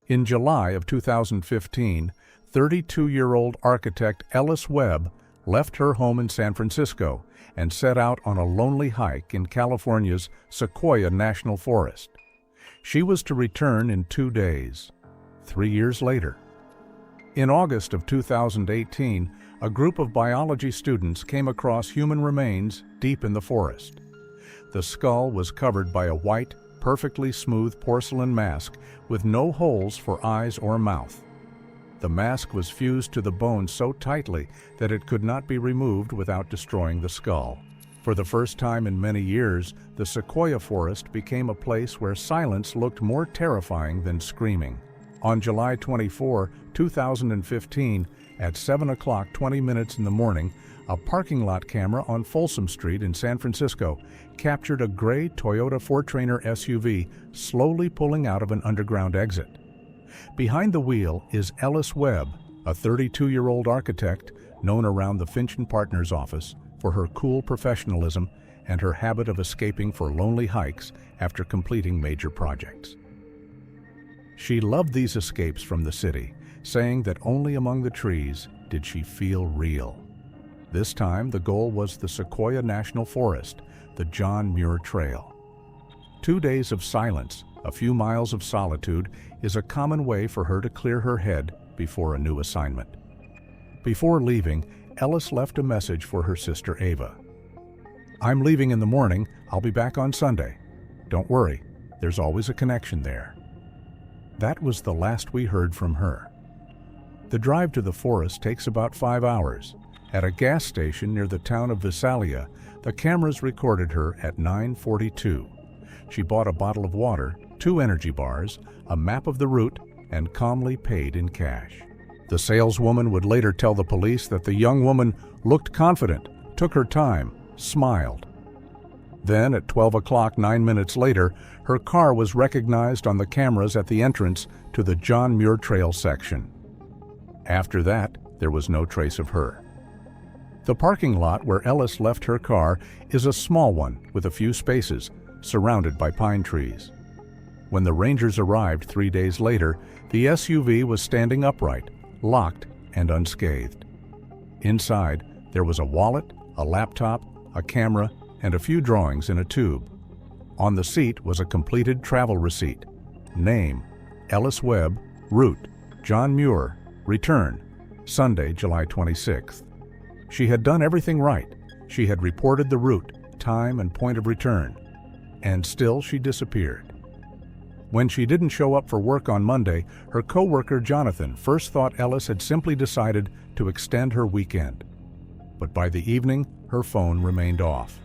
In July of 2015, 32-year-old architect Ellis left her home in San Francisco and set out on a lonely hike in California's Sequoia National Forest. She was to return in 2 days, 3 years later. In August of 2018, a group of biology students came across human remains deep in the forest. The skull was covered by a white, perfectly smooth porcelain mask with no holes for eyes or mouth. The mask was fused to the bone so tightly that it could not be removed without destroying the skull. For the first time in many years, the Sequoia forest became a place where silence looked more terrifying than screaming. On July 24, 2015, at 7:20 in the morning, a parking lot camera on Folsom Street in San Francisco captured a gray Toyota 4Trainer SUV slowly pulling out of an underground exit. Behind the wheel is Ellis, a 32-year-old architect known around the Finch & Partners office for her cool professionalism and her habit of escaping for lonely hikes after completing major projects. She loved these escapes from the city, saying that only among the trees did she feel real. This time, the goal was the Sequoia National Forest, the John Muir Trail. 2 days of silence, a few miles of solitude, is a common way for her to clear her head before a new assignment. Before leaving, Ellis left a message for her sister Ava. "I'm leaving in the morning. I'll be back on Sunday. Don't worry, there's always a connection there." That was the last we heard from her. The drive to the forest takes about 5 hours. At a gas station near the town of Visalia, the cameras recorded her at 9:42. She bought a bottle of water, 2 energy bars, a map of the route, and calmly paid in cash. The saleswoman would later tell the police that the young woman looked confident, took her time, smiled. Then, at 12 o'clock 9 minutes later, her car was recognized on the cameras at the entrance to the John Muir Trail section. After that, there was no trace of her. The parking lot where Ellis left her car is a small one with a few spaces, surrounded by pine trees. When the Rangers arrived 3 days later, the SUV was standing upright, locked and unscathed. Inside, there was a wallet, a laptop, a camera, and a few drawings in a tube. On the seat was a completed travel receipt. Name, Ellis, route, John Muir, return, Sunday, July 26th. She had done everything right. She had reported the route, time, and point of return. And still she disappeared. When she didn't show up for work on Monday, her co-worker Jonathan first thought Ellis had simply decided to extend her weekend. But by the evening, her phone remained off.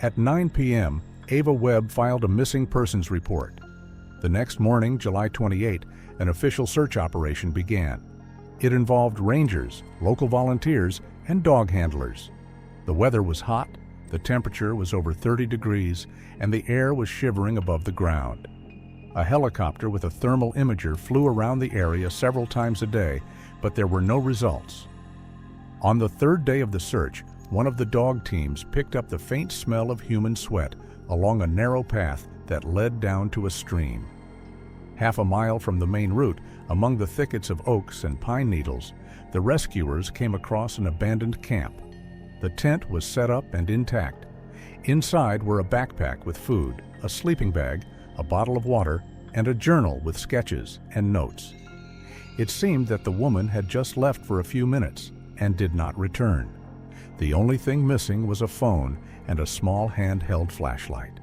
At 9 p.m., Ava filed a missing persons report. The next morning, July 28, an official search operation began. It involved rangers, local volunteers, and dog handlers. The weather was hot, the temperature was over 30 degrees, and the air was shivering above the ground. A helicopter with a thermal imager flew around the area several times a day, but there were no results. On the 3rd day of the search, one of the dog teams picked up the faint smell of human sweat along a narrow path that led down to a stream. Half a mile from the main route, among the thickets of oaks and pine needles, the rescuers came across an abandoned camp. The tent was set up and intact. Inside were a backpack with food, a sleeping bag, a bottle of water, and a journal with sketches and notes. It seemed that the woman had just left for a few minutes and did not return. The only thing missing was a phone and a small handheld flashlight.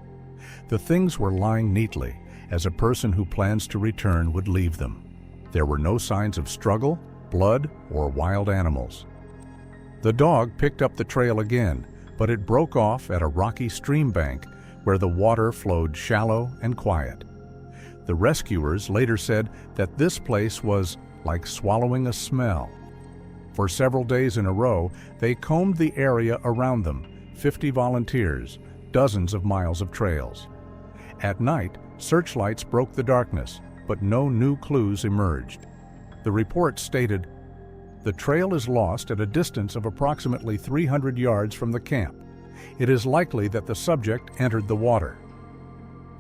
The things were lying neatly, as a person who plans to return would leave them. There were no signs of struggle, blood, or wild animals. The dog picked up the trail again, but it broke off at a rocky stream bank where the water flowed shallow and quiet. The rescuers later said that this place was like swallowing a smell. For several days in a row, they combed the area around them, 50 volunteers, dozens of miles of trails. At night, searchlights broke the darkness, but no new clues emerged. The report stated, "The trail is lost at a distance of approximately 300 yards from the camp. It is likely that the subject entered the water."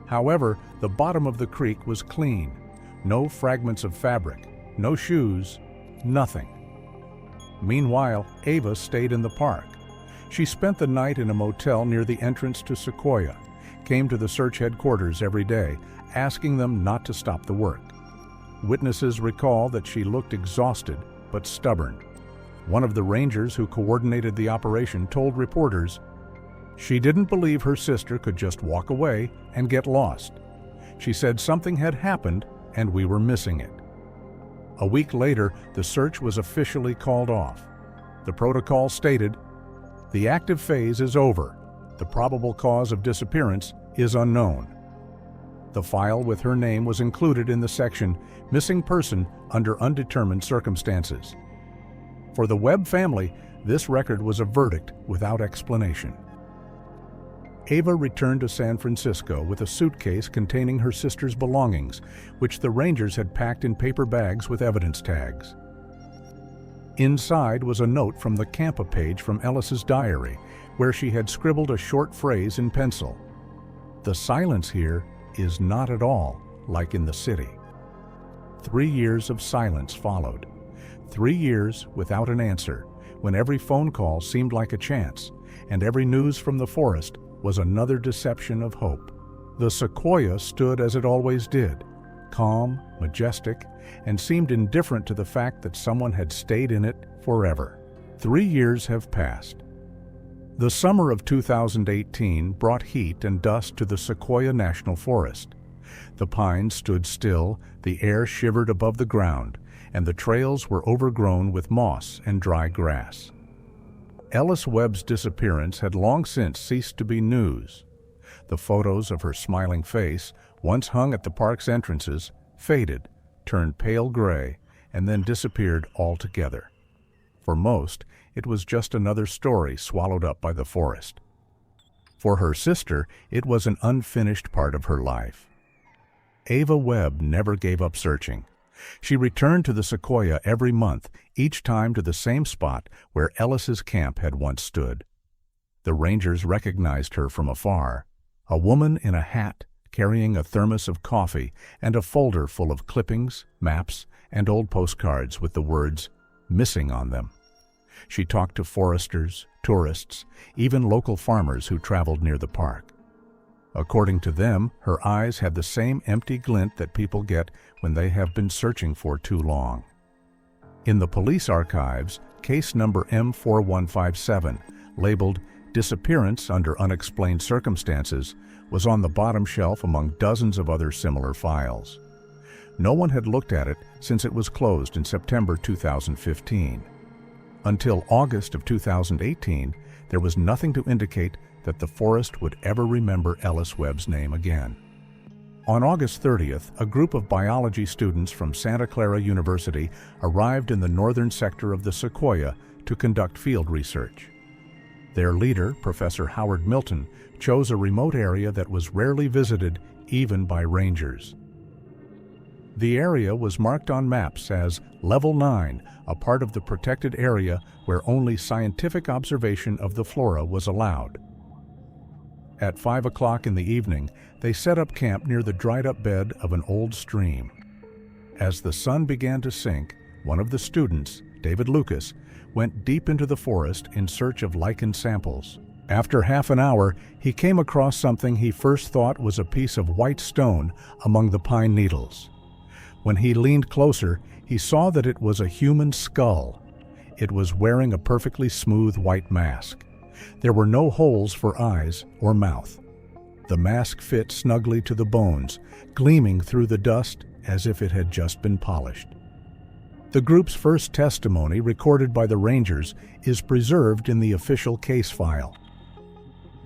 However, the bottom of the creek was clean. No fragments of fabric, no shoes, nothing. Meanwhile, Ava stayed in the park. She spent the night in a motel near the entrance to Sequoia, came to the search headquarters every day, asking them not to stop the work. Witnesses recall that she looked exhausted but stubborn. One of the rangers who coordinated the operation told reporters she didn't believe her sister could just walk away and get lost. She said something had happened and we were missing it. A week later, the search was officially called off. The protocol stated, "The active phase is over. The probable cause of disappearance is unknown." The file with her name was included in the section Missing Person under Undetermined Circumstances. For the Webb family, this record was a verdict without explanation. Ava returned to San Francisco with a suitcase containing her sister's belongings, which the rangers had packed in paper bags with evidence tags. Inside was a note from the Campa page from Ellis's diary, where she had scribbled a short phrase in pencil. "The silence here is not at all like in the city." 3 years of silence followed. 3 years without an answer, when every phone call seemed like a chance, and every news from the forest was another deception of hope. The Sequoia stood as it always did, calm, majestic, and seemed indifferent to the fact that someone had stayed in it forever. 3 years have passed. The summer of 2018 brought heat and dust to the Sequoia National Forest. The pines stood still, the air shivered above the ground, and the trails were overgrown with moss and dry grass. Ellis Webb's disappearance had long since ceased to be news. The photos of her smiling face, once hung at the park's entrances, faded, turned pale gray, and then disappeared altogether. For most, it was just another story swallowed up by the forest. For her sister, it was an unfinished part of her life. Ava Webb never gave up searching. She returned to the Sequoia every month, each time to the same spot where Ellis's camp had once stood. The rangers recognized her from afar, a woman in a hat carrying a thermos of coffee and a folder full of clippings, maps, and old postcards with the words "missing" on them. She talked to foresters, tourists, even local farmers who traveled near the park. According to them, her eyes had the same empty glint that people get when they have been searching for too long. In the police archives, case number M4157, labeled Disappearance Under Unexplained Circumstances, was on the bottom shelf among dozens of other similar files. No one had looked at it since it was closed in September 2015. Until August of 2018, there was nothing to indicate that the forest would ever remember Ellis Webb's name again. On August 30th, a group of biology students from Santa Clara University arrived in the northern sector of the Sequoia to conduct field research. Their leader, Professor Howard Milton, chose a remote area that was rarely visited even by rangers. The area was marked on maps as Level 9, a part of the protected area where only scientific observation of the flora was allowed. At 5 o'clock in the evening, they set up camp near the dried-up bed of an old stream. As the sun began to sink, one of the students, David Lucas, went deep into the forest in search of lichen samples. After half an hour, he came across something he first thought was a piece of white stone among the pine needles. When he leaned closer, he saw that it was a human skull. It was wearing a perfectly smooth white mask. There were no holes for eyes or mouth. The mask fit snugly to the bones, gleaming through the dust as if it had just been polished. The group's first testimony, recorded by the rangers, is preserved in the official case file.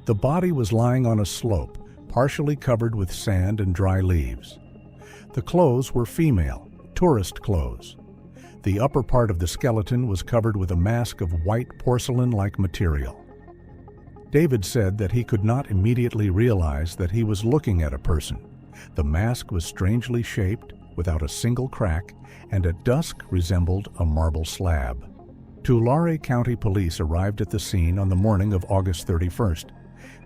The body was lying on a slope, partially covered with sand and dry leaves. The clothes were female, tourist clothes. The upper part of the skeleton was covered with a mask of white porcelain-like material. David said that he could not immediately realize that he was looking at a person. The mask was strangely shaped, without a single crack, and at dusk resembled a marble slab. Tulare County Police arrived at the scene on the morning of August 31st.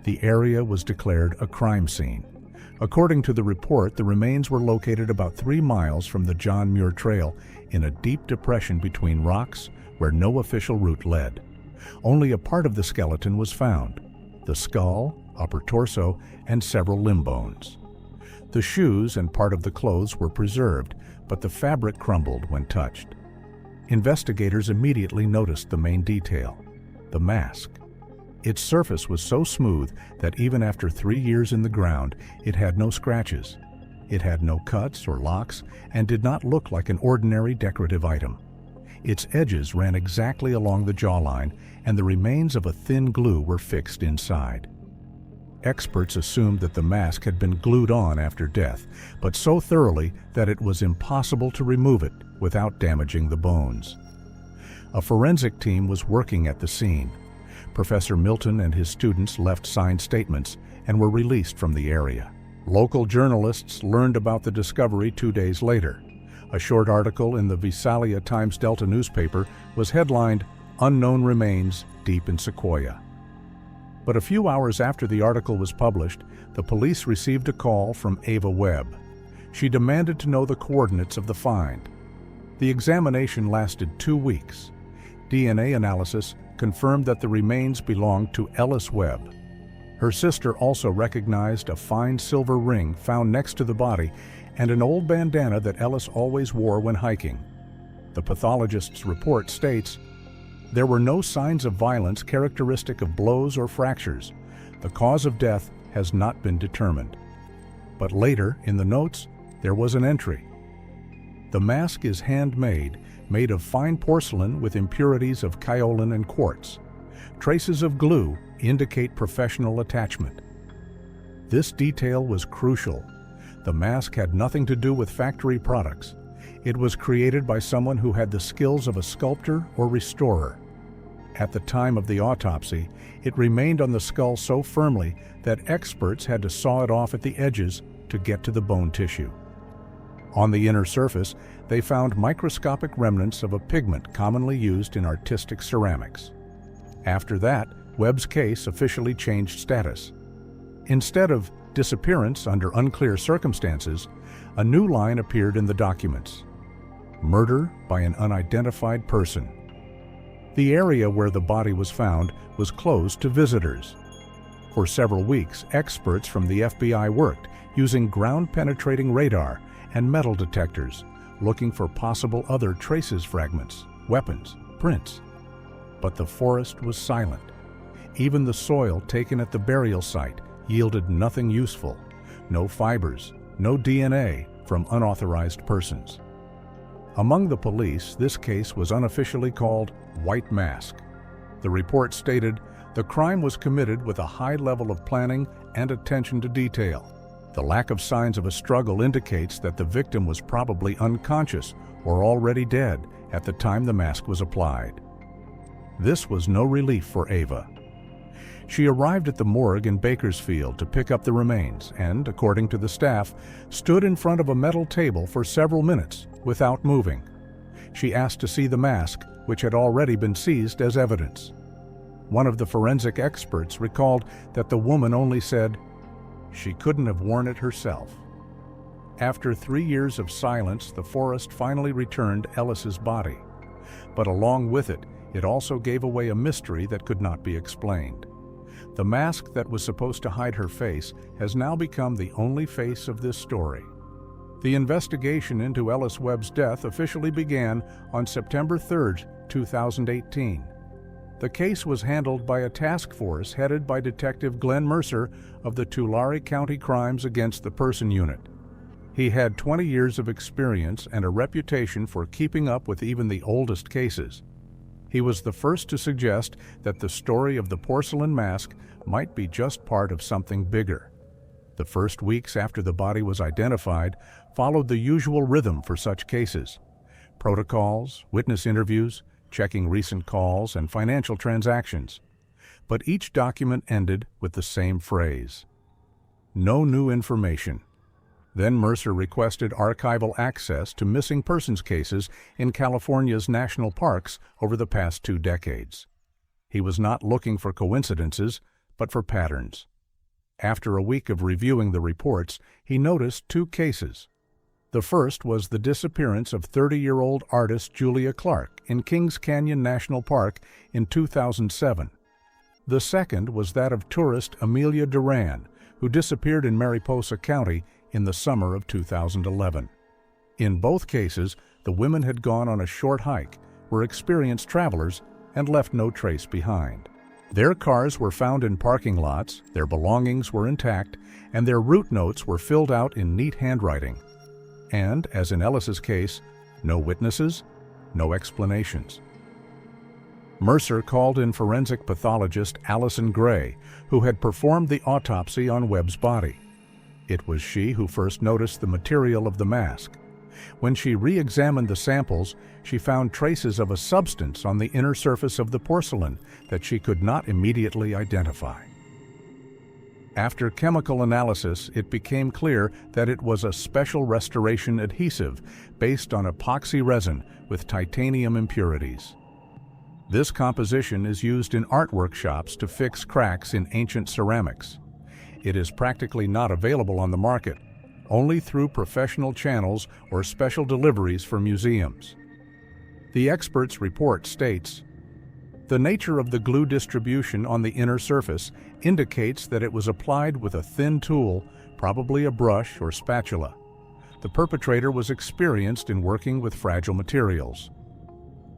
The area was declared a crime scene. According to the report, the remains were located about 3 miles from the John Muir Trail in a deep depression between rocks where no official route led. Only a part of the skeleton was found: the skull, upper torso, and several limb bones. The shoes and part of the clothes were preserved, but the fabric crumbled when touched. Investigators immediately noticed the main detail: the mask. Its surface was so smooth that even after 3 years in the ground, it had no scratches. It had no cuts or locks and did not look like an ordinary decorative item. Its edges ran exactly along the jawline, and the remains of a thin glue were fixed inside. Experts assumed that the mask had been glued on after death, but so thoroughly that it was impossible to remove it without damaging the bones. A forensic team was working at the scene. Professor Milton and his students left signed statements and were released from the area. Local journalists learned about the discovery 2 days later. A short article in the Visalia Times-Delta newspaper was headlined, "Unknown Remains Deep in Sequoia." But a few hours after the article was published, the police received a call from Ava Webb. She demanded to know the coordinates of the find. The examination lasted 2 weeks. DNA analysis confirmed that the remains belonged to Ellis Webb. Her sister also recognized a fine silver ring found next to the body and an old bandana that Ellis always wore when hiking. The pathologist's report states, "There were no signs of violence characteristic of blows or fractures. The cause of death has not been determined." But later, in the notes, there was an entry. "The mask is handmade, made of fine porcelain with impurities of kaolin and quartz. Traces of glue indicate professional attachment." This detail was crucial. The mask had nothing to do with factory products. It was created by someone who had the skills of a sculptor or restorer. At the time of the autopsy, it remained on the skull so firmly that experts had to saw it off at the edges to get to the bone tissue. On the inner surface, they found microscopic remnants of a pigment commonly used in artistic ceramics. After that, Webb's case officially changed status. Instead of disappearance under unclear circumstances, a new line appeared in the documents: murder by an unidentified person. The area where the body was found was closed to visitors. For several weeks, experts from the FBI worked using ground-penetrating radar and metal detectors, looking for possible other traces, fragments, weapons, prints. But the forest was silent. Even the soil taken at the burial site yielded nothing useful: no fibers, no DNA from unauthorized persons. Among the police, this case was unofficially called White Mask. The report stated, "The crime was committed with a high level of planning and attention to detail. The lack of signs of a struggle indicates that the victim was probably unconscious or already dead at the time the mask was applied." This was no relief for Ava. She arrived at the morgue in Bakersfield to pick up the remains and, according to the staff, stood in front of a metal table for several minutes without moving. She asked to see the mask, which had already been seized as evidence. One of the forensic experts recalled that the woman only said, "She couldn't have worn it herself." After 3 years of silence, the forest finally returned Ellis's body. But along with it, it also gave away a mystery that could not be explained. The mask that was supposed to hide her face has now become the only face of this story. The investigation into Ellis Webb's death officially began on September 3, 2018. The case was handled by a task force headed by Detective Glenn Mercer of the Tulare County Crimes Against the Person Unit. He had 20 years of experience and a reputation for keeping up with even the oldest cases. He was the first to suggest that the story of the porcelain mask might be just part of something bigger. The first weeks after the body was identified followed the usual rhythm for such cases: protocols, witness interviews, checking recent calls, and financial transactions. But each document ended with the same phrase: "No new information." Then Mercer requested archival access to missing persons cases in California's national parks over the past 2 decades. He was not looking for coincidences, but for patterns. After a week of reviewing the reports, he noticed two cases. The first was the disappearance of 30-year-old artist Julia Clark in Kings Canyon National Park in 2007. The second was that of tourist Amelia Duran, who disappeared in Mariposa County in the summer of 2011. In both cases, the women had gone on a short hike, were experienced travelers, and left no trace behind. Their cars were found in parking lots, their belongings were intact, and their route notes were filled out in neat handwriting. And, as in Ellis's case, no witnesses, no explanations. Mercer called in forensic pathologist Allison Gray, who had performed the autopsy on Webb's body. It was she who first noticed the material of the mask. When she re-examined the samples, she found traces of a substance on the inner surface of the porcelain that she could not immediately identify. After chemical analysis, it became clear that it was a special restoration adhesive based on epoxy resin with titanium impurities. This composition is used in art workshops to fix cracks in ancient ceramics. It is practically not available on the market, only through professional channels or special deliveries for museums. The expert's report states, "The nature of the glue distribution on the inner surface indicates that it was applied with a thin tool, probably a brush or spatula. The perpetrator was experienced in working with fragile materials."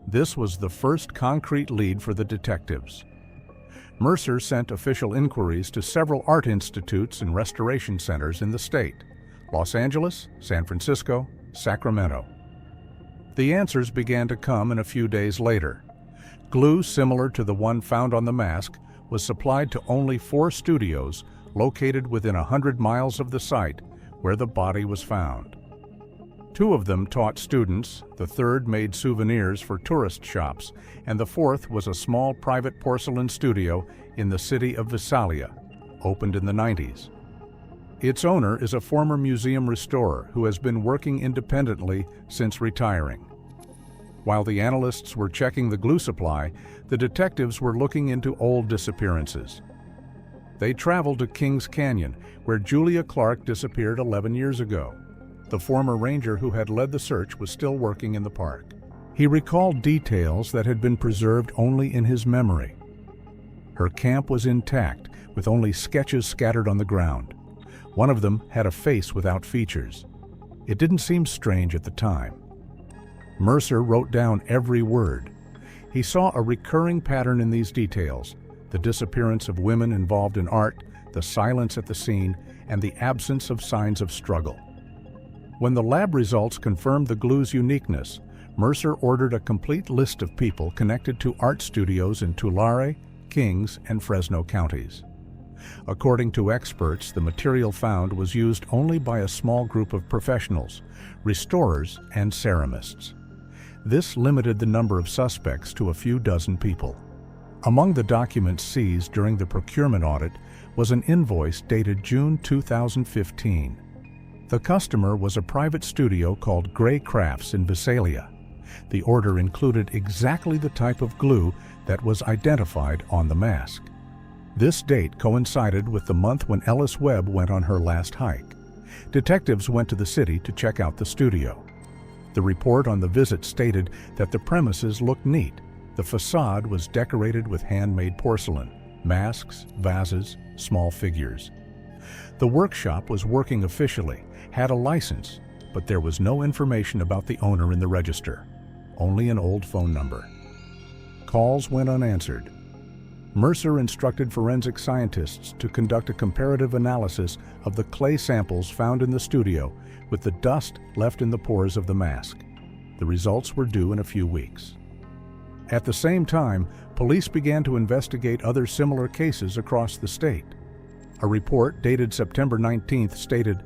This was the first concrete lead for the detectives. Mercer sent official inquiries to several art institutes and restoration centers in the state: Los Angeles, San Francisco, Sacramento. The answers began to come in a few days later. Glue similar to the one found on the mask was supplied to only 4 studios located within 100 miles of the site where the body was found. 2 of them taught students, the third made souvenirs for tourist shops, and the fourth was a small private porcelain studio in the city of Visalia, opened in the 90s. Its owner is a former museum restorer who has been working independently since retiring. While the analysts were checking the glue supply, the detectives were looking into old disappearances. They traveled to Kings Canyon, where Julia Clark disappeared 11 years ago. The former ranger who had led the search was still working in the park. He recalled details that had been preserved only in his memory. Her camp was intact, with only sketches scattered on the ground. One of them had a face without features. It didn't seem strange at the time. Mercer wrote down every word. He saw a recurring pattern in these details: the disappearance of women involved in art, the silence at the scene, and the absence of signs of struggle. When the lab results confirmed the glue's uniqueness, Mercer ordered a complete list of people connected to art studios in Tulare, Kings, and Fresno counties. According to experts, the material found was used only by a small group of professionals, restorers, and ceramists. This limited the number of suspects to a few dozen people. Among the documents seized during the procurement audit was an invoice dated June 2015. The customer was a private studio called Gray Crafts in Visalia. The order included exactly the type of glue that was identified on the mask. This date coincided with the month when Ellis Webb went on her last hike. Detectives went to the city to check out the studio. The report on the visit stated that the premises looked neat. The facade was decorated with handmade porcelain, masks, vases, small figures. The workshop was working officially, had a license, but there was no information about the owner in the register, only an old phone number. Calls went unanswered. Mercer instructed forensic scientists to conduct a comparative analysis of the clay samples found in the studio with the dust left in the pores of the mask. The results were due in a few weeks. At the same time, police began to investigate other similar cases across the state. A report dated September 19th stated,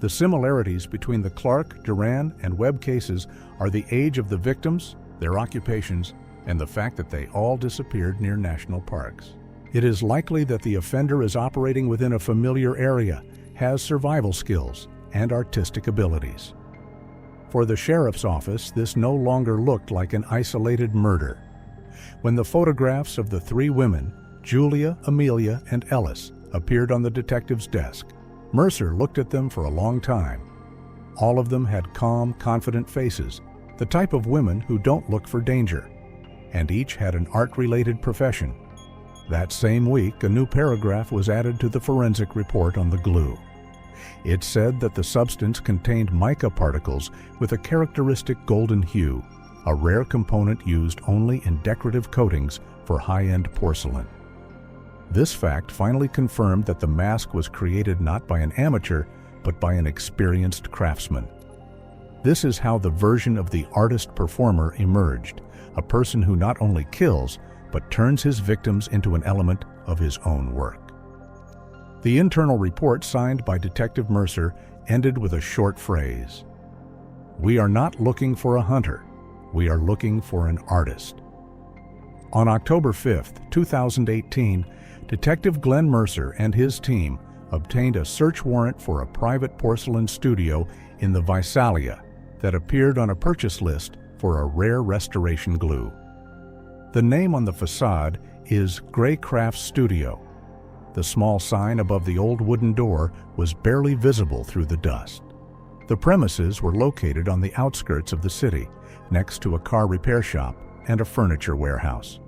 "The similarities between the Clark, Duran, and Webb cases are the age of the victims, their occupations, and the fact that they all disappeared near national parks. It is likely that the offender is operating within a familiar area, has survival skills, and artistic abilities." For the sheriff's office, this no longer looked like an isolated murder. When the photographs of the 3 women, Julia, Amelia, and Ellis, appeared on the detective's desk. Mercer looked at them for a long time. All of them had calm, confident faces, the type of women who don't look for danger, and each had an art-related profession. That same week, a new paragraph was added to the forensic report on the glue. It said that the substance contained mica particles with a characteristic golden hue, a rare component used only in decorative coatings for high-end porcelain. This fact finally confirmed that the mask was created not by an amateur, but by an experienced craftsman. This is how the version of the artist-performer emerged, a person who not only kills, but turns his victims into an element of his own work. The internal report signed by Detective Mercer ended with a short phrase: "We are not looking for a hunter, we are looking for an artist." On October 5, 2018, Detective Glenn Mercer and his team obtained a search warrant for a private porcelain studio in the Visalia that appeared on a purchase list for a rare restoration glue. The name on the facade is Gray Crafts Studio. The small sign above the old wooden door was barely visible through the dust. The premises were located on the outskirts of the city, next to a car repair shop and a furniture warehouse.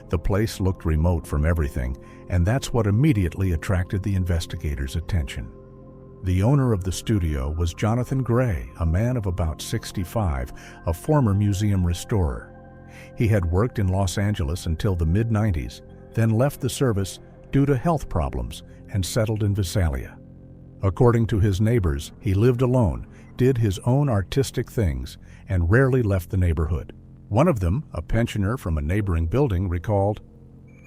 The place looked remote from everything, and that's what immediately attracted the investigators' attention. The owner of the studio was Jonathan Gray, a man of about 65, a former museum restorer. He had worked in Los Angeles until the mid-90s, then left the service due to health problems and settled in Visalia. According to his neighbors, he lived alone, did his own artistic things, and rarely left the neighborhood. One of them, a pensioner from a neighboring building, recalled,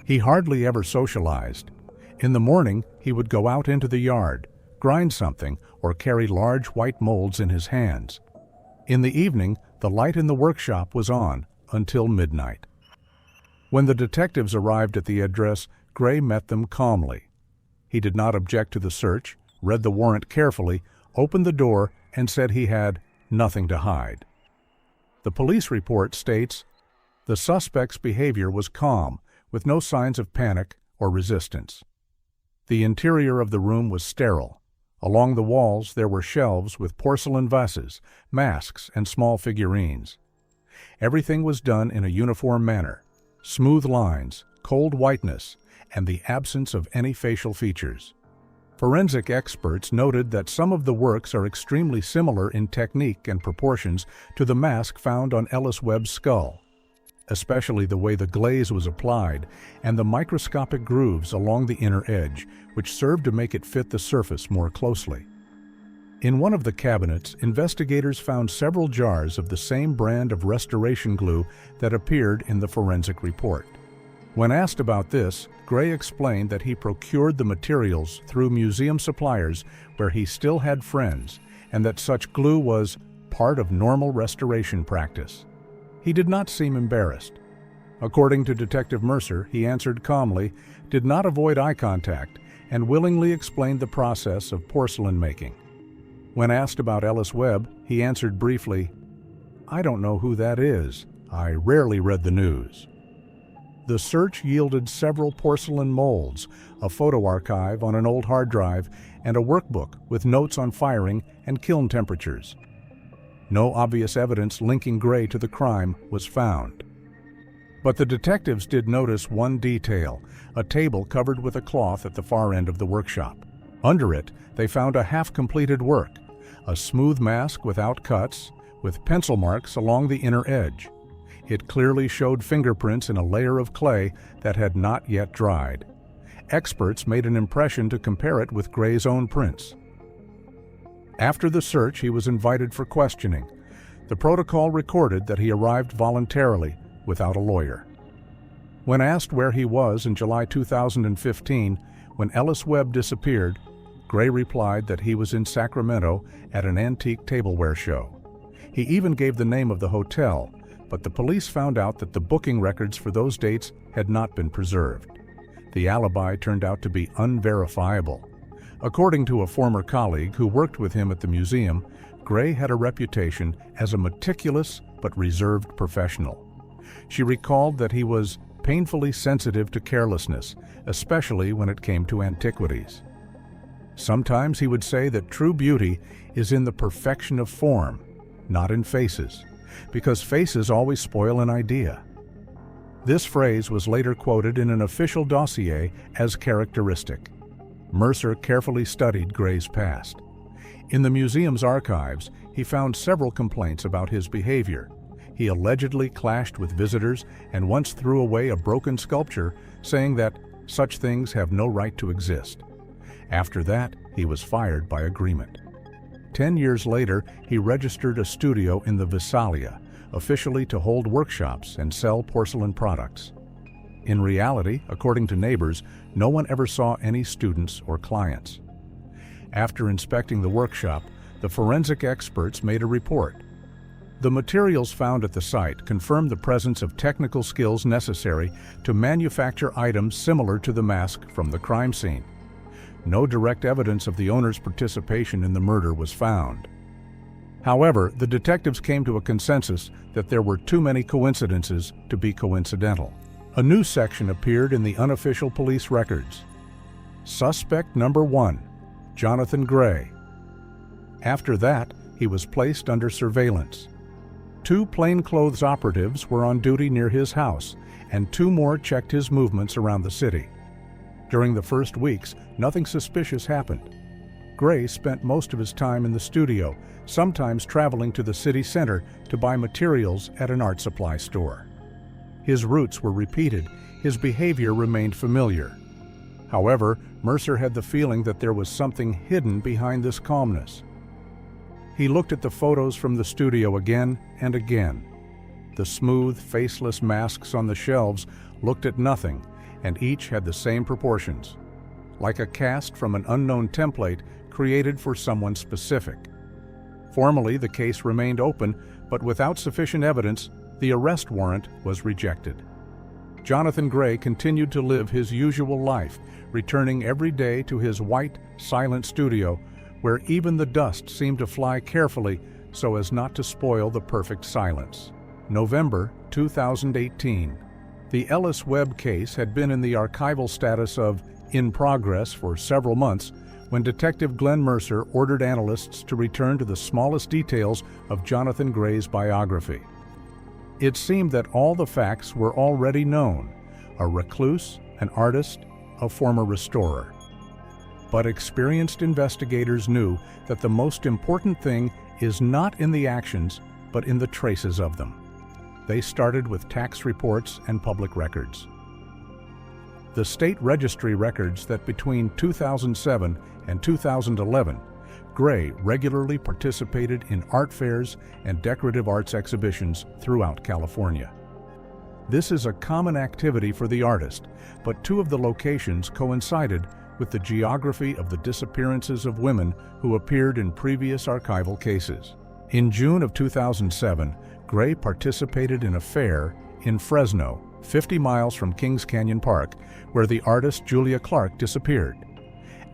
"He hardly ever socialized. In the morning, he would go out into the yard, grind something, or carry large white molds in his hands. In the evening, the light in the workshop was on until midnight." When the detectives arrived at the address, Gray met them calmly. He did not object to the search, read the warrant carefully, opened the door, and said he had nothing to hide. The police report states, "The suspect's behavior was calm, with no signs of panic or resistance. The interior of the room was sterile. Along the walls there were shelves with porcelain vases, masks, and small figurines. Everything was done in a uniform manner, smooth lines, cold whiteness, and the absence of any facial features." Forensic experts noted that some of the works are extremely similar in technique and proportions to the mask found on Ellis Webb's skull, especially the way the glaze was applied and the microscopic grooves along the inner edge, which served to make it fit the surface more closely. In one of the cabinets, investigators found several jars of the same brand of restoration glue that appeared in the forensic report. When asked about this, Gray explained that he procured the materials through museum suppliers where he still had friends, and that such glue was part of normal restoration practice. He did not seem embarrassed. According to Detective Mercer, he answered calmly, did not avoid eye contact, and willingly explained the process of porcelain making. When asked about Ellis Webb, he answered briefly, "I don't know who that is. I rarely read the news." The search yielded several porcelain molds, a photo archive on an old hard drive, and a workbook with notes on firing and kiln temperatures. No obvious evidence linking Gray to the crime was found. But the detectives did notice one detail, a table covered with a cloth at the far end of the workshop. Under it, they found a half-completed work, a smooth mask without cuts, with pencil marks along the inner edge. It clearly showed fingerprints in a layer of clay that had not yet dried. Experts made an impression to compare it with Gray's own prints. After the search, he was invited for questioning. The protocol recorded that he arrived voluntarily, without a lawyer. When asked where he was in July 2015, when Ellis Webb disappeared, Gray replied that he was in Sacramento at an antique tableware show. He even gave the name of the hotel, but the police found out that the booking records for those dates had not been preserved. The alibi turned out to be unverifiable. According to a former colleague who worked with him at the museum, Gray had a reputation as a meticulous but reserved professional. She recalled that he was painfully sensitive to carelessness, especially when it came to antiquities. Sometimes he would say that true beauty is in the perfection of form, not in faces, because faces always spoil an idea. This phrase was later quoted in an official dossier as characteristic. Mercer carefully studied Gray's past. In the museum's archives, he found several complaints about his behavior. He allegedly clashed with visitors and once threw away a broken sculpture, saying that such things have no right to exist. After that, he was fired by agreement. 10 years later, he registered a studio in the Visalia, officially to hold workshops and sell porcelain products. In reality, according to neighbors, no one ever saw any students or clients. After inspecting the workshop, the forensic experts made a report. The materials found at the site confirmed the presence of technical skills necessary to manufacture items similar to the mask from the crime scene. No direct evidence of the owner's participation in the murder was found. However, the detectives came to a consensus that there were too many coincidences to be coincidental. A new section appeared in the unofficial police records. Suspect number 1, Jonathan Gray. After that, he was placed under surveillance. 2 plainclothes operatives were on duty near his house, and 2 more checked his movements around the city. During the first weeks, nothing suspicious happened. Gray spent most of his time in the studio, sometimes traveling to the city center to buy materials at an art supply store. His routes were repeated, his behavior remained familiar. However, Mercer had the feeling that there was something hidden behind this calmness. He looked at the photos from the studio again and again. The smooth, faceless masks on the shelves looked at nothing, and each had the same proportions, like a cast from an unknown template created for someone specific. Formally, the case remained open, but without sufficient evidence, the arrest warrant was rejected. Jonathan Gray continued to live his usual life, returning every day to his white, silent studio, where even the dust seemed to fly carefully so as not to spoil the perfect silence. November 2018. The Ellis Webb case had been in the archival status of in progress for several months when Detective Glenn Mercer ordered analysts to return to the smallest details of Jonathan Gray's biography. It seemed that all the facts were already known: a recluse, an artist, a former restorer. But experienced investigators knew that the most important thing is not in the actions, but in the traces of them. They started with tax reports and public records. The state registry records that between 2007 and 2011, Gray regularly participated in art fairs and decorative arts exhibitions throughout California. This is a common activity for the artist, but 2 of the locations coincided with the geography of the disappearances of women who appeared in previous archival cases. In June of 2007, Gray participated in a fair in Fresno, 50 miles from Kings Canyon Park, where the artist Julia Clark disappeared.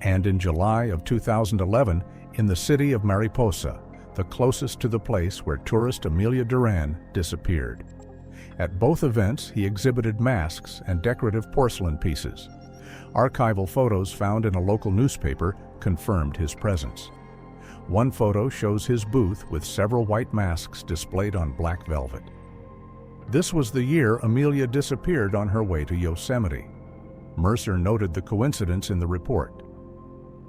And in July of 2011, in the city of Mariposa, the closest to the place where tourist Amelia Duran disappeared. At both events, he exhibited masks and decorative porcelain pieces. Archival photos found in a local newspaper confirmed his presence. One photo shows his booth with several white masks displayed on black velvet. This was the year Amelia disappeared on her way to Yosemite. Mercer noted the coincidence in the report.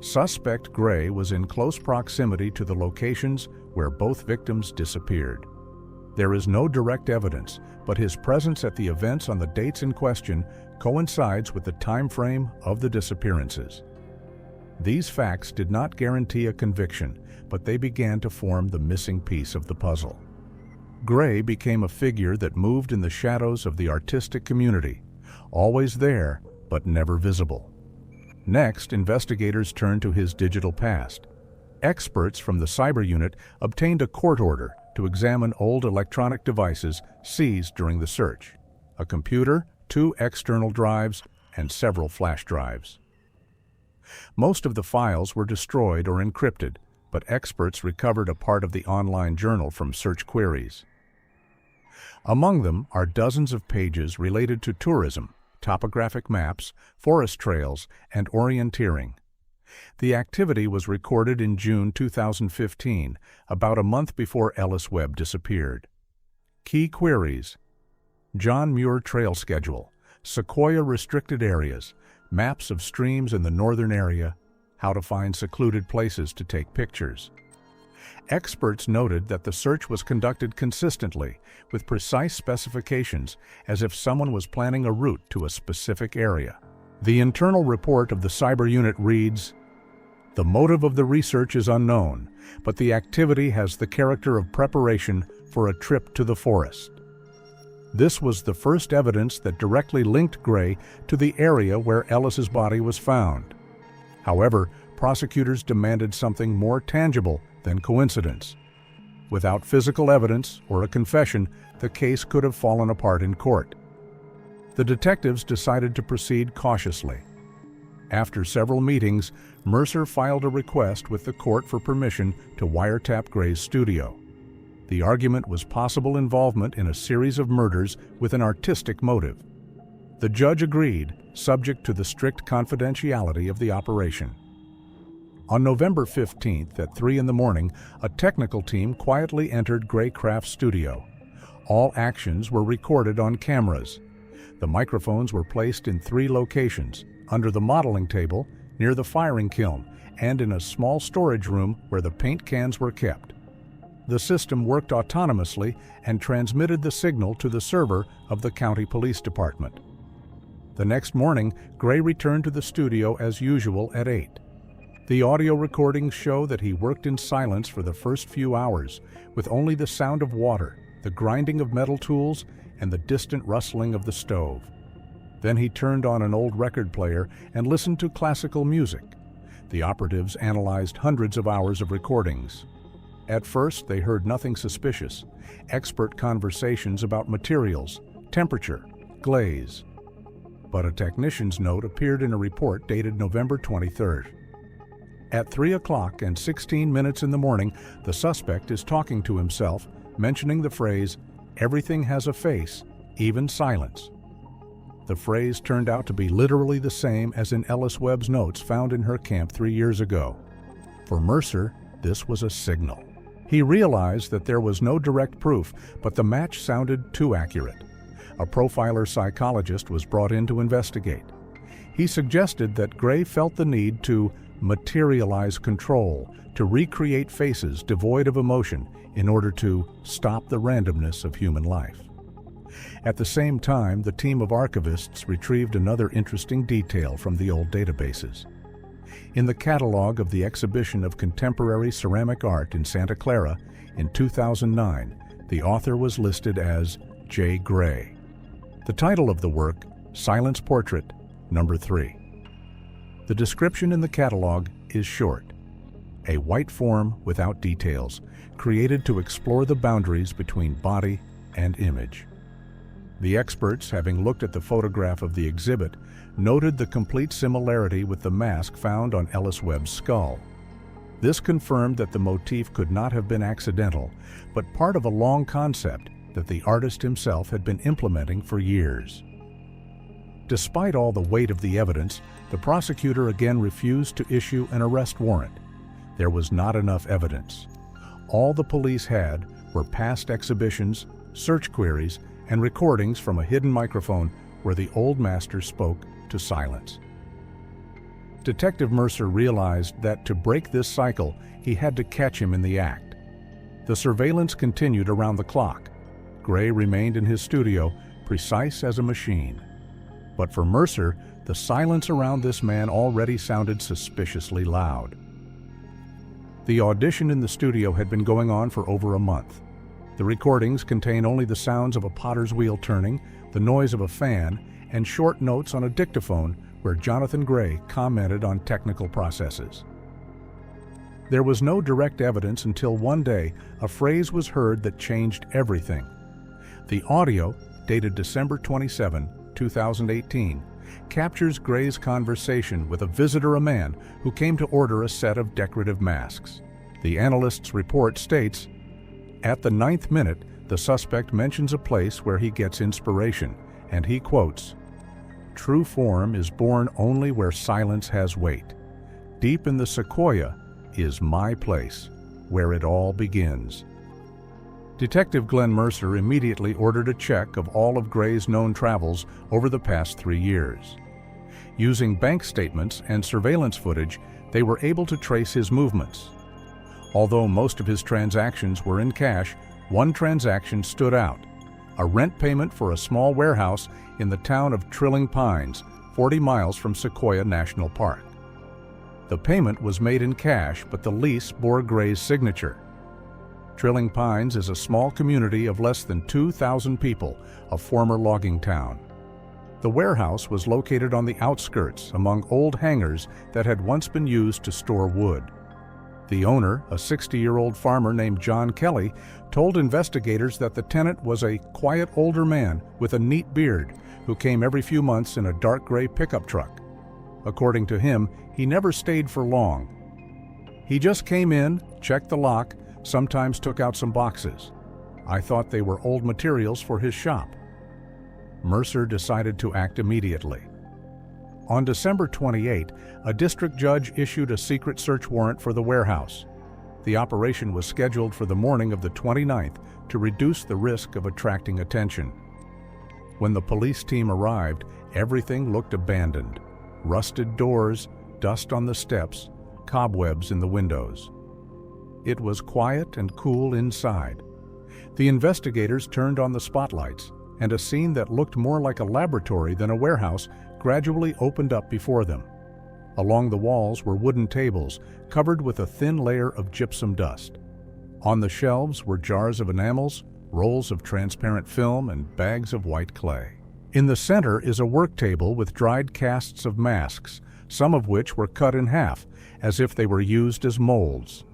Suspect Gray was in close proximity to the locations where both victims disappeared. There is no direct evidence, but his presence at the events on the dates in question coincides with the time frame of the disappearances. These facts did not guarantee a conviction, but they began to form the missing piece of the puzzle. Gray became a figure that moved in the shadows of the artistic community, always there, but never visible. Next, investigators turned to his digital past. Experts from the cyber unit obtained a court order to examine old electronic devices seized during the search: a computer, 2 external drives, and several flash drives. Most of the files were destroyed or encrypted, but experts recovered a part of the online journal from search queries. Among them are dozens of pages related to tourism, topographic maps, forest trails, and orienteering. The activity was recorded in June 2015, about a month before Ellis Webb disappeared. Key queries: John Muir Trail Schedule, Sequoia Restricted Areas, maps of streams in the northern area, how to find secluded places to take pictures. Experts noted that the search was conducted consistently, with precise specifications, as if someone was planning a route to a specific area. The internal report of the cyber unit reads, "The motive of the research is unknown, but the activity has the character of preparation for a trip to the forest." This was the first evidence that directly linked Gray to the area where Ellis's body was found. However, prosecutors demanded something more tangible than coincidence. Without physical evidence or a confession, the case could have fallen apart in court. The detectives decided to proceed cautiously. After several meetings, Mercer filed a request with the court for permission to wiretap Gray's studio. The argument was possible involvement in a series of murders with an artistic motive. The judge agreed, subject to the strict confidentiality of the operation. On November 15th at 3 in the morning, a technical team quietly entered Graycraft's studio. All actions were recorded on cameras. The microphones were placed in 3 locations: under the modeling table, near the firing kiln, and in a small storage room where the paint cans were kept. The system worked autonomously and transmitted the signal to the server of the county police department. The next morning, Gray returned to the studio as usual at 8. The audio recordings show that he worked in silence for the first few hours, with only the sound of water, the grinding of metal tools, and the distant rustling of the stove. Then he turned on an old record player and listened to classical music. The operatives analyzed hundreds of hours of recordings. At first, they heard nothing suspicious: expert conversations about materials, temperature, glaze. But a technician's note appeared in a report dated November 23rd. At 3 o'clock and 16 minutes in the morning, the suspect is talking to himself, mentioning the phrase, "Everything has a face, even silence." The phrase turned out to be literally the same as in Ellis Webb's notes found in her camp 3 years ago. For Mercer, this was a signal. He realized that there was no direct proof, but the match sounded too accurate. A profiler psychologist was brought in to investigate. He suggested that Gray felt the need to materialize control, to recreate faces devoid of emotion in order to stop the randomness of human life. At the same time, the team of archivists retrieved another interesting detail from the old databases. In the catalog of the Exhibition of Contemporary Ceramic Art in Santa Clara in 2009, the author was listed as J. Gray. The title of the work, Silence Portrait, number 3. The description in the catalog is short: a white form without details, created to explore the boundaries between body and image. The experts, having looked at the photograph of the exhibit, noted the complete similarity with the mask found on Ellis Webb's skull. This confirmed that the motif could not have been accidental, but part of a long concept that the artist himself had been implementing for years. Despite all the weight of the evidence, the prosecutor again refused to issue an arrest warrant. There was not enough evidence. All the police had were past exhibitions, search queries, and recordings from a hidden microphone where the old master spoke to silence. Detective Mercer realized that to break this cycle, he had to catch him in the act. The surveillance continued around the clock. Gray remained in his studio, precise as a machine. But for Mercer, the silence around this man already sounded suspiciously loud. The audition in the studio had been going on for over a month. The recordings contain only the sounds of a potter's wheel turning, the noise of a fan, and short notes on a dictaphone where Jonathan Gray commented on technical processes. There was no direct evidence until one day a phrase was heard that changed everything. The audio, dated December 27, 2018, captures Gray's conversation with a visitor, a man who came to order a set of decorative masks. The analyst's report states, "At the 9th minute, the suspect mentions a place where he gets inspiration, and he quotes, "True form is born only where silence has weight. Deep in the sequoia is my place, where it all begins." Detective Glenn Mercer immediately ordered a check of all of Gray's known travels over the past 3 years. Using bank statements and surveillance footage, they were able to trace his movements. Although most of his transactions were in cash, one transaction stood out: a rent payment for a small warehouse in the town of Trilling Pines, 40 miles from Sequoia National Park. The payment was made in cash, but the lease bore Gray's signature. Trilling Pines is a small community of less than 2,000 people, a former logging town. The warehouse was located on the outskirts among old hangars that had once been used to store wood. The owner, a 60-year-old farmer named John Kelly, told investigators that the tenant was a quiet older man with a neat beard who came every few months in a dark gray pickup truck. According to him, he never stayed for long. He just came in, checked the lock, sometimes took out some boxes. I thought they were old materials for his shop. Mercer decided to act immediately. On December 28, a district judge issued a secret search warrant for the warehouse. The operation was scheduled for the morning of the 29th to reduce the risk of attracting attention. When the police team arrived, everything looked abandoned. Rusted doors, dust on the steps, cobwebs in the windows. It was quiet and cool inside. The investigators turned on the spotlights, and a scene that looked more like a laboratory than a warehouse gradually opened up before them. Along the walls were wooden tables covered with a thin layer of gypsum dust. On the shelves were jars of enamels, rolls of transparent film, and bags of white clay. In the center is a work table with dried casts of masks, some of which were cut in half, as if they were used as molds.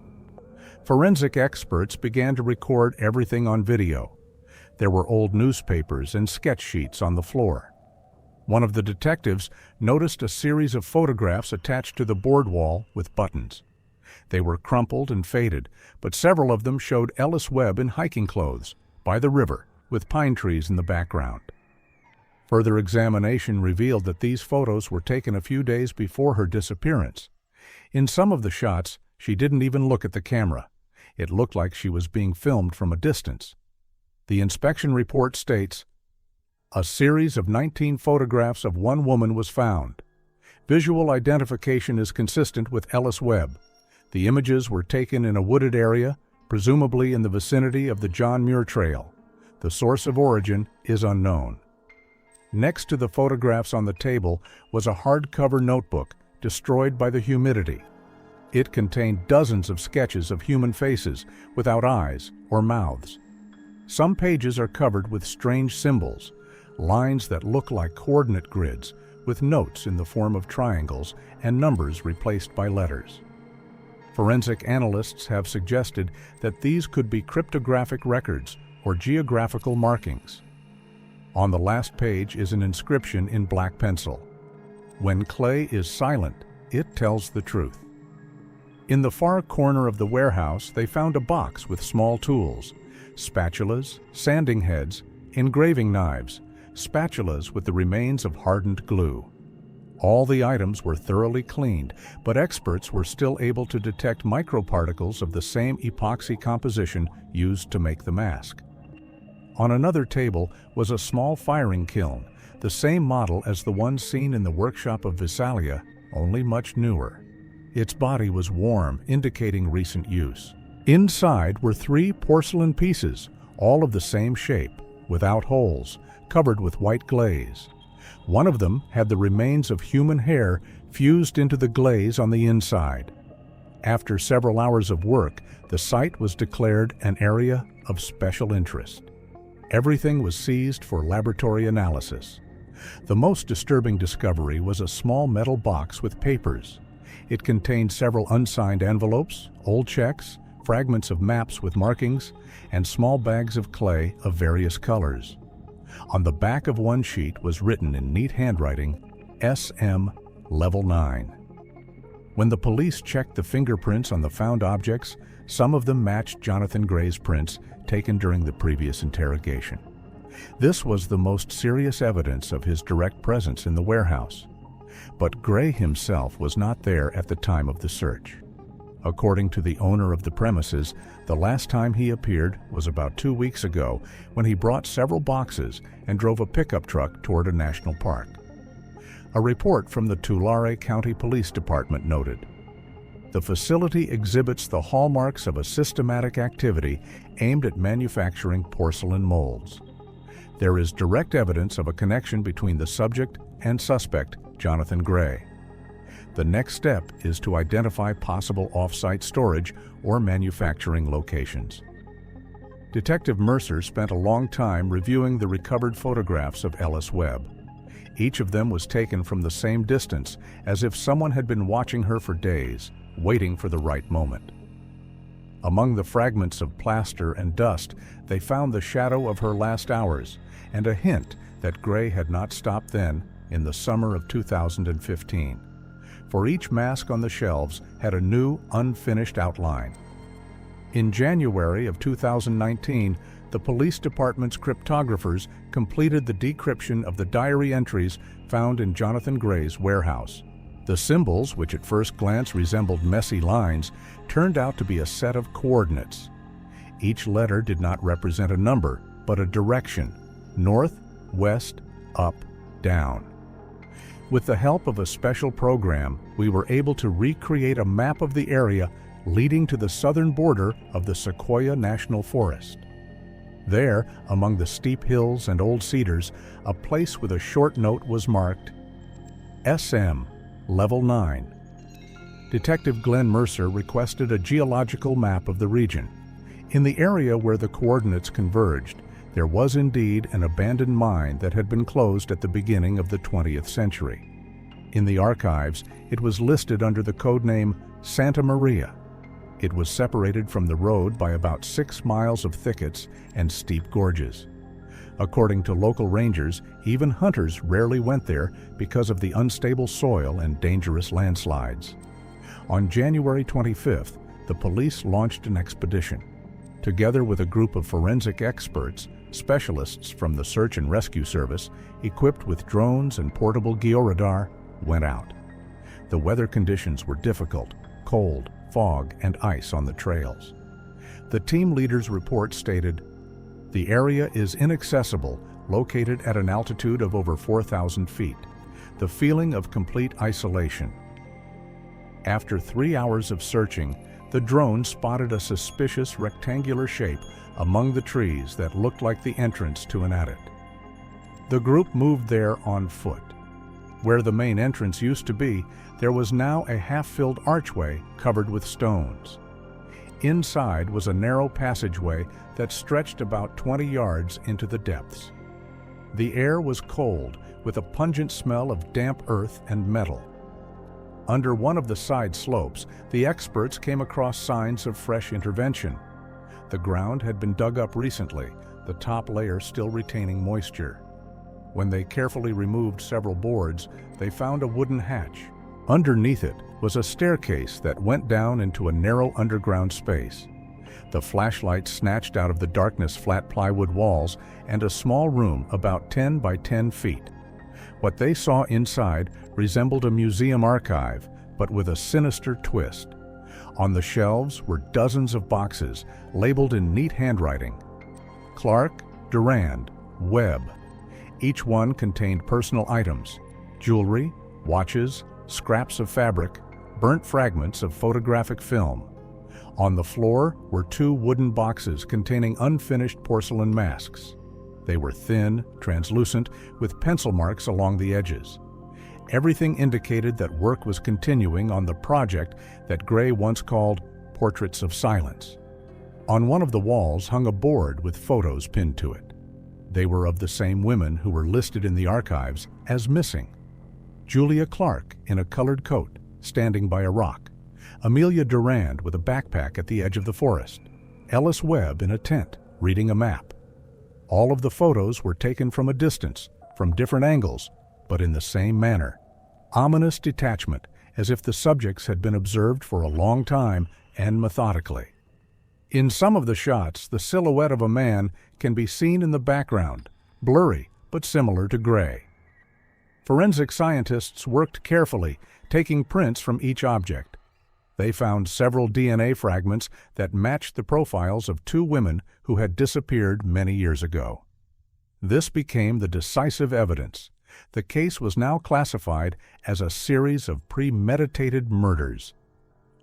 Forensic experts began to record everything on video. There were old newspapers and sketch sheets on the floor. One of the detectives noticed a series of photographs attached to the board wall with buttons. They were crumpled and faded, but several of them showed Ellis Webb in hiking clothes, by the river, with pine trees in the background. Further examination revealed that these photos were taken a few days before her disappearance. In some of the shots, she didn't even look at the camera. It looked like she was being filmed from a distance. The inspection report states, "A series of 19 photographs of one woman was found. Visual identification is consistent with Ellis Webb. The images were taken in a wooded area, presumably in the vicinity of the John Muir Trail. The source of origin is unknown." Next to the photographs on the table was a hardcover notebook destroyed by the humidity. It contained dozens of sketches of human faces without eyes or mouths. Some pages are covered with strange symbols, lines that look like coordinate grids, with notes in the form of triangles and numbers replaced by letters. Forensic analysts have suggested that these could be cryptographic records or geographical markings. On the last page is an inscription in black pencil. "When clay is silent, it tells the truth." In the far corner of the warehouse, they found a box with small tools: spatulas, sanding heads, engraving knives, spatulas with the remains of hardened glue. All the items were thoroughly cleaned, but experts were still able to detect microparticles of the same epoxy composition used to make the mask. On another table was a small firing kiln, the same model as the one seen in the workshop of Visalia, only much newer. Its body was warm, indicating recent use. Inside were 3 porcelain pieces, all of the same shape, without holes, covered with white glaze. One of them had the remains of human hair fused into the glaze on the inside. After several hours of work, the site was declared an area of special interest. Everything was seized for laboratory analysis. The most disturbing discovery was a small metal box with papers. It contained several unsigned envelopes, old checks, fragments of maps with markings, and small bags of clay of various colors. On the back of one sheet was written in neat handwriting, SM Level 9. When the police checked the fingerprints on the found objects, Some of them matched Jonathan Gray's prints taken during the previous interrogation. This was the most serious evidence of his direct presence in the warehouse. But Gray himself was not there at the time of the search. According to the owner of the premises, the last time he appeared was about 2 weeks ago when he brought several boxes and drove a pickup truck toward a national park. A report from the Tulare County Police Department noted, "The facility exhibits the hallmarks of a systematic activity aimed at manufacturing porcelain molds. There is direct evidence of a connection between the subject and suspect, Jonathan Gray. The next step is to identify possible off-site storage or manufacturing locations." Detective Mercer spent a long time reviewing the recovered photographs of Ellis Webb. Each of them was taken from the same distance, as if someone had been watching her for days, waiting for the right moment. Among the fragments of plaster and dust, they found the shadow of her last hours and a hint that Gray had not stopped then, in the summer of 2015. For each mask on the shelves had a new, unfinished outline. In January of 2019, the police department's cryptographers completed the decryption of the diary entries found in Jonathan Gray's warehouse. The symbols, which at first glance resembled messy lines, turned out to be a set of coordinates. Each letter did not represent a number, but a direction: north, west, up, down. With the help of a special program, we were able to recreate a map of the area leading to the southern border of the Sequoia National Forest. There, among the steep hills and old cedars, a place with a short note was marked SM, Level 9. Detective Glenn Mercer requested a geological map of the region. In the area where the coordinates converged, there was indeed an abandoned mine that had been closed at the beginning of the 20th century. In the archives, it was listed under the code name Santa Maria. It was separated from the road by about 6 miles of thickets and steep gorges. According to local rangers, even hunters rarely went there because of the unstable soil and dangerous landslides. On January 25th, the police launched an expedition. Together with a group of forensic experts, specialists from the Search and Rescue Service, equipped with drones and portable georadar, went out. The weather conditions were difficult: cold, fog, and ice on the trails. The team leader's report stated, "The area is inaccessible, located at an altitude of over 4,000 feet. The feeling of complete isolation." After 3 hours of searching, the drone spotted a suspicious rectangular shape among the trees that looked like the entrance to an attic. The group moved there on foot. Where the main entrance used to be, there was now a half-filled archway covered with stones. Inside was a narrow passageway that stretched about 20 yards into the depths. The air was cold, with a pungent smell of damp earth and metal. Under one of the side slopes, the experts came across signs of fresh intervention. The ground had been dug up recently, the top layer still retaining moisture. When they carefully removed several boards, they found a wooden hatch. Underneath it was a staircase that went down into a narrow underground space. The flashlight snatched out of the darkness flat plywood walls and a small room about 10 by 10 feet. What they saw inside resembled a museum archive, but with a sinister twist. On the shelves were dozens of boxes labeled in neat handwriting: Clark, Durand, Webb. Each one contained personal items: jewelry, watches, scraps of fabric, burnt fragments of photographic film. On the floor were 2 wooden boxes containing unfinished porcelain masks. They were thin, translucent, with pencil marks along the edges. Everything indicated that work was continuing on the project that Gray once called Portraits of Silence. On one of the walls hung a board with photos pinned to it. They were of the same women who were listed in the archives as missing: Julia Clark in a colored coat, standing by a rock; Amelia Durand with a backpack at the edge of the forest; Ellis Webb in a tent, reading a map. All of the photos were taken from a distance, from different angles, but in the same manner. Ominous detachment, as if the subjects had been observed for a long time and methodically. In some of the shots, the silhouette of a man can be seen in the background, blurry but similar to Gray. Forensic scientists worked carefully, taking prints from each object. They found several DNA fragments that matched the profiles of two women who had disappeared many years ago. This became the decisive evidence. The case was now classified as a series of premeditated murders.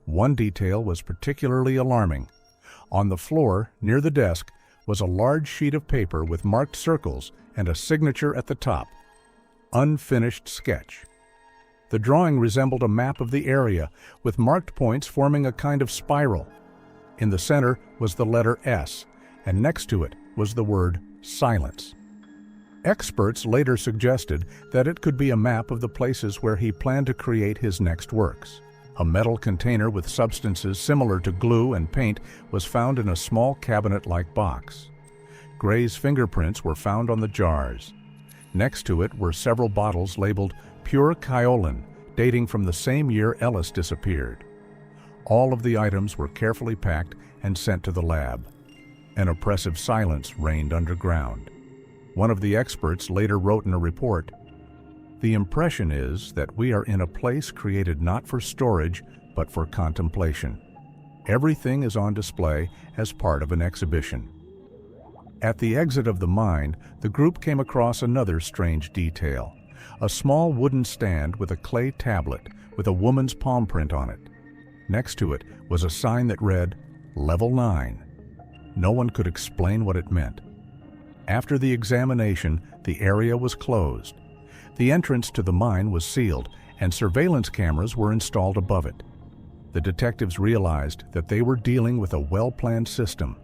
One detail was particularly alarming. On the floor, near the desk, was a large sheet of paper with marked circles and a signature at the top. Unfinished sketch. The drawing resembled a map of the area, with marked points forming a kind of spiral. In the center was the letter S, and next to it was the word silence. Experts later suggested that it could be a map of the places where he planned to create his next works. A metal container with substances similar to glue and paint was found in a small cabinet-like box. Gray's fingerprints were found on the jars. Next to it were several bottles labeled PORCELAIN, dating from the same year Ellis disappeared. All of the items were carefully packed and sent to the lab. An oppressive silence reigned underground. One of the experts later wrote in a report, "The impression is that we are in a place created not for storage, but for contemplation. Everything is on display as part of an exhibition." At the exit of the mine, the group came across another strange detail. A small wooden stand with a clay tablet with a woman's palm print on it. Next to it was a sign that read, "Level 9." No one could explain what it meant. After the examination, the area was closed. The entrance to the mine was sealed, and surveillance cameras were installed above it. The detectives realized that they were dealing with a well-planned system.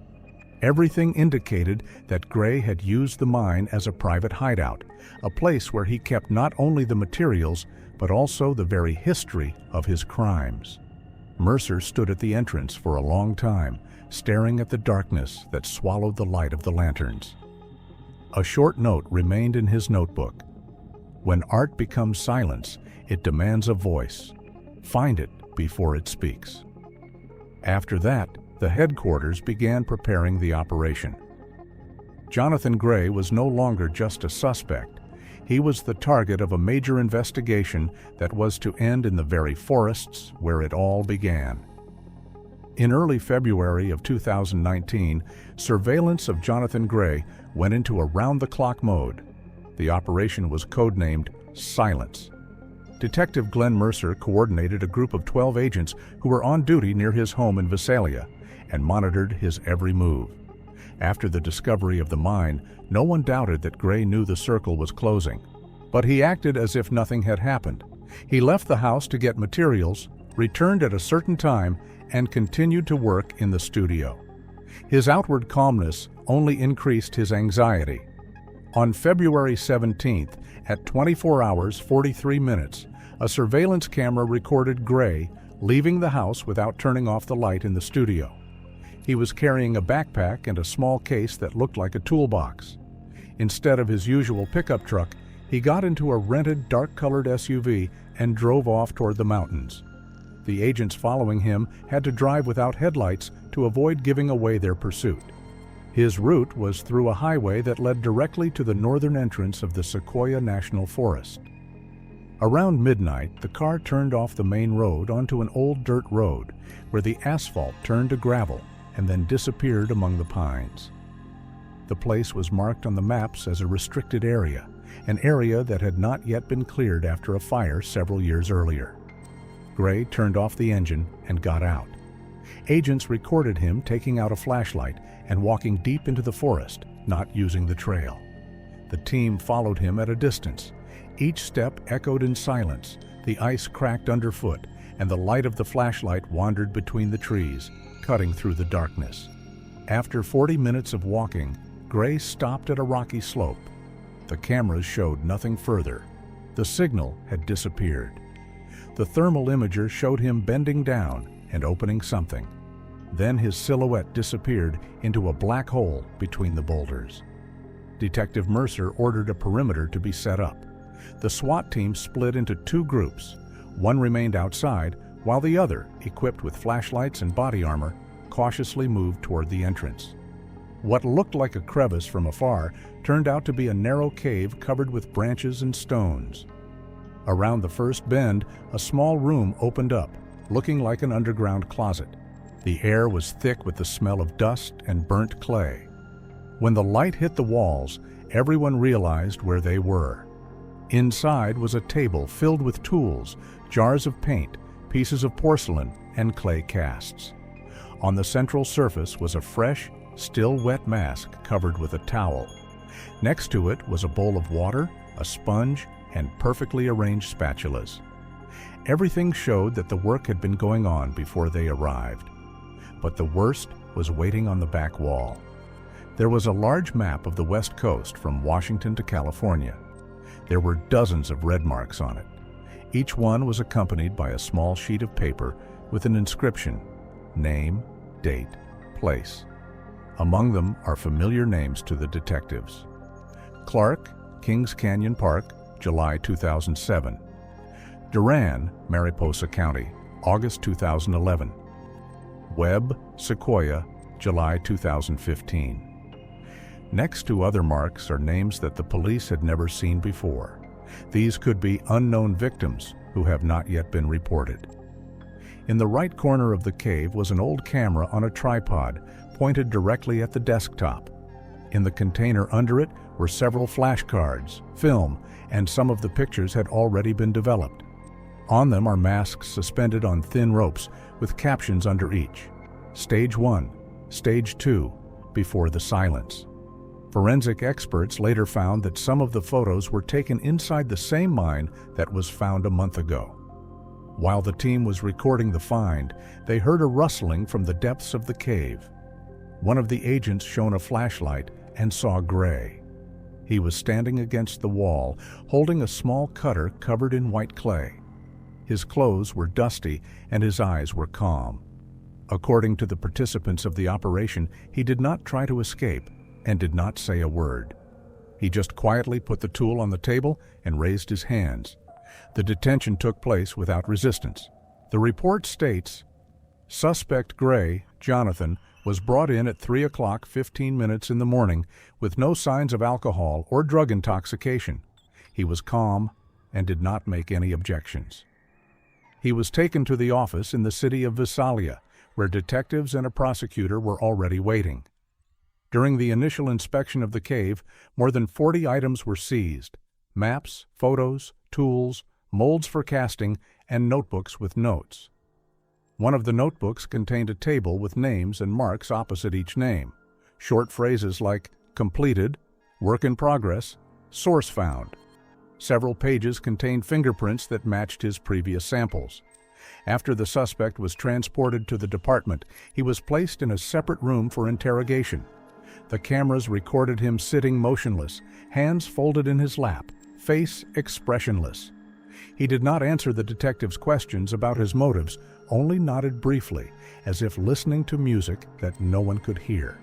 Everything indicated that Gray had used the mine as a private hideout, a place where he kept not only the materials, but also the very history of his crimes. Mercer stood at the entrance for a long time, staring at the darkness that swallowed the light of the lanterns. A short note remained in his notebook. "When art becomes silence, it demands a voice. Find it before it speaks." After that, the headquarters began preparing the operation. Jonathan Gray was no longer just a suspect. He was the target of a major investigation that was to end in the very forests where it all began. In early February of 2019, surveillance of Jonathan Gray went into around-the-clock mode. The operation was codenamed Silence. Detective Glenn Mercer coordinated a group of 12 agents who were on duty near his home in Visalia and monitored his every move. After the discovery of the mine, no one doubted that Gray knew the circle was closing. But he acted as if nothing had happened. He left the house to get materials, returned at a certain time, and continued to work in the studio. His outward calmness only increased his anxiety. On February 17th, at 24 hours 43 minutes, a surveillance camera recorded Gray leaving the house without turning off the light in the studio. He was carrying a backpack and a small case that looked like a toolbox. Instead of his usual pickup truck, he got into a rented dark-colored SUV and drove off toward the mountains. The agents following him had to drive without headlights to avoid giving away their pursuit. His route was through a highway that led directly to the northern entrance of the Sequoia National Forest. Around midnight, the car turned off the main road onto an old dirt road, where the asphalt turned to gravel and then disappeared among the pines. The place was marked on the maps as a restricted area, an area that had not yet been cleared after a fire several years earlier. Gray turned off the engine and got out. Agents recorded him taking out a flashlight and walking deep into the forest, not using the trail. The team followed him at a distance. Each step echoed in silence, the ice cracked underfoot, and the light of the flashlight wandered between the trees, cutting through the darkness. After 40 minutes of walking, Gray stopped at a rocky slope. The cameras showed nothing further. The signal had disappeared. The thermal imager showed him bending down and opening something. Then his silhouette disappeared into a black hole between the boulders. Detective Mercer ordered a perimeter to be set up. The SWAT team split into two groups. One remained outside, while the other, equipped with flashlights and body armor, cautiously moved toward the entrance. What looked like a crevice from afar turned out to be a narrow cave covered with branches and stones. Around the first bend, a small room opened up, looking like an underground closet. The air was thick with the smell of dust and burnt clay. When the light hit the walls, everyone realized where they were. Inside was a table filled with tools, jars of paint, pieces of porcelain, and clay casts. On the central surface was a fresh, still wet mask covered with a towel. Next to it was a bowl of water, a sponge, and perfectly arranged spatulas. Everything showed that the work had been going on before they arrived. But the worst was waiting on the back wall. There was a large map of the West Coast from Washington to California. There were dozens of red marks on it. Each one was accompanied by a small sheet of paper with an inscription: name, date, place. Among them are familiar names to the detectives. Clark, Kings Canyon Park, July 2007. Duran, Mariposa County, August 2011. Webb, Sequoia, July 2015. Next to other marks are names that the police had never seen before. These could be unknown victims who have not yet been reported. In the right corner of the cave was an old camera on a tripod pointed directly at the desktop. In the container under it were several flashcards, film, and some of the pictures had already been developed. On them are masks suspended on thin ropes with captions under each: Stage 1, Stage 2, Before the Silence. Forensic experts later found that some of the photos were taken inside the same mine that was found a month ago. While the team was recording the find, they heard a rustling from the depths of the cave. One of the agents shone a flashlight and saw Gray. He was standing against the wall, holding a small cutter covered in white clay. His clothes were dusty and his eyes were calm. According to the participants of the operation, he did not try to escape and did not say a word. He just quietly put the tool on the table and raised his hands. The detention took place without resistance. The report states, suspect Gray, Jonathan, was brought in at 3:15 in the morning with no signs of alcohol or drug intoxication. He was calm and did not make any objections. He was taken to the office in the city of Visalia, where detectives and a prosecutor were already waiting. During the initial inspection of the cave, more than 40 items were seized: maps, photos, tools, molds for casting, and notebooks with notes. One of the notebooks contained a table with names and marks opposite each name. Short phrases like completed, work in progress, source found. Several pages contained fingerprints that matched his previous samples. After the suspect was transported to the department, he was placed in a separate room for interrogation. The cameras recorded him sitting motionless, hands folded in his lap, face expressionless. He did not answer the detectives' questions about his motives, only nodded briefly, as if listening to music that no one could hear.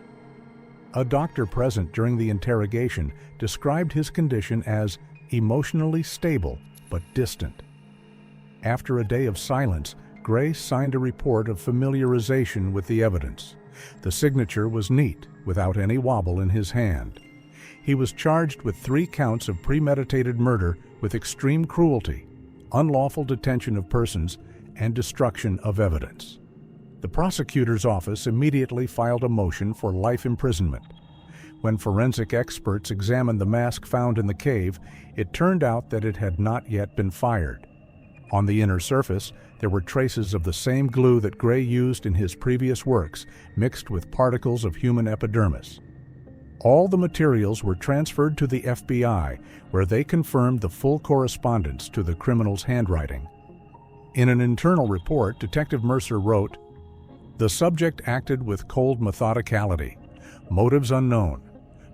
A doctor present during the interrogation described his condition as emotionally stable but distant. After a day of silence, Gray signed a report of familiarization with the evidence. The signature was neat, without any wobble in his hand. He was charged with 3 counts of premeditated murder with extreme cruelty, unlawful detention of persons, and destruction of evidence. The prosecutor's office immediately filed a motion for life imprisonment. When forensic experts examined the mask found in the cave, it turned out that it had not yet been fired. On the inner surface, there were traces of the same glue that Gray used in his previous works, mixed with particles of human epidermis. All the materials were transferred to the FBI, where they confirmed the full correspondence to the criminal's handwriting. In an internal report, Detective Mercer wrote, "The subject acted with cold methodicality, motives unknown,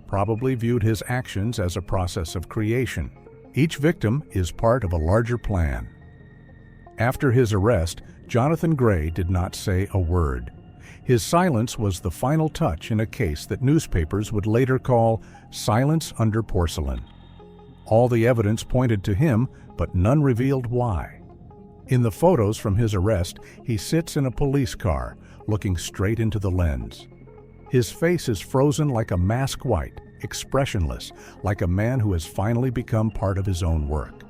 probably viewed his actions as a process of creation. Each victim is part of a larger plan." After his arrest, Jonathan Gray did not say a word. His silence was the final touch in a case that newspapers would later call silence under porcelain. All the evidence pointed to him, but none revealed why. In the photos from his arrest, he sits in a police car, looking straight into the lens. His face is frozen like a mask white, expressionless, like a man who has finally become part of his own work.